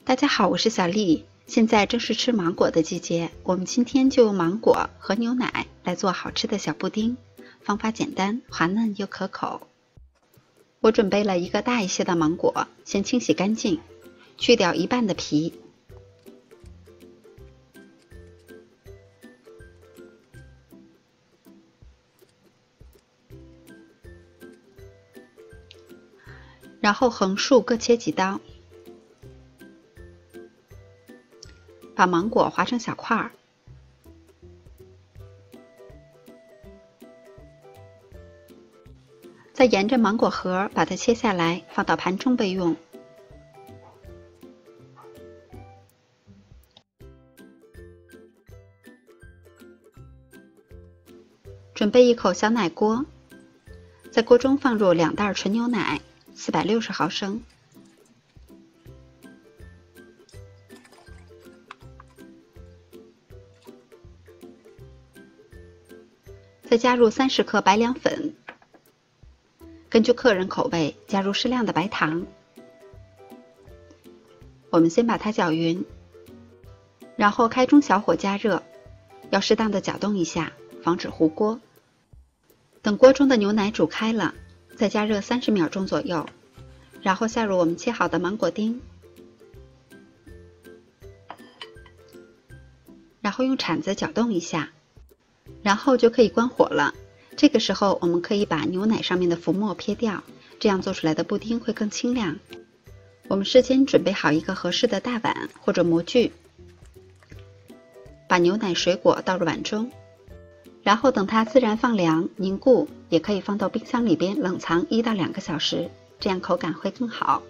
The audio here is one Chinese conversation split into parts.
大家好，我是小丽。现在正是吃芒果的季节，我们今天就用芒果和牛奶来做好吃的小布丁，方法简单，滑嫩又可口。我准备了一个大一些的芒果，先清洗干净，去掉一半的皮。然后横竖各切几刀，把芒果划成小块儿，再沿着芒果核把它切下来，放到盘中备用。准备一口小奶锅，在锅中放入2袋纯牛奶，460毫升。再加入30克白凉粉，根据客人口味加入适量的白糖。我们先把它搅匀，然后开中小火加热，要适当的搅动一下，防止糊锅。等锅中的牛奶煮开了，再加热30秒钟左右，然后下入我们切好的芒果丁，然后用铲子搅动一下，然后就可以关火了。这个时候我们可以把牛奶上面的浮沫撇掉，这样做出来的布丁会更清亮。我们事先准备好一个合适的大碗或者模具，把牛奶水果倒入碗中，然后等它自然放凉凝固，也可以放到冰箱里边冷藏1到2个小时，这样口感会更好。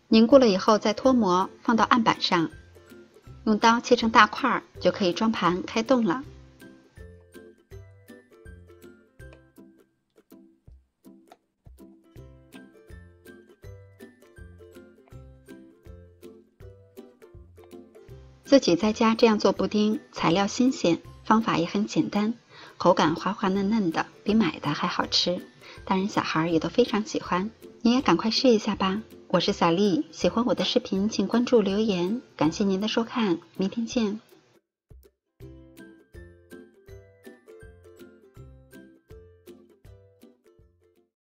凝固了以后再脱模，放到案板上，用刀切成大块，就可以装盘开动了。自己在家这样做布丁，材料新鲜，方法也很简单，口感滑滑嫩嫩的，比买的还好吃，大人小孩也都非常喜欢。你也赶快试一下吧。我是小丽，喜欢我的视频请关注留言，感谢您的收看，明天见。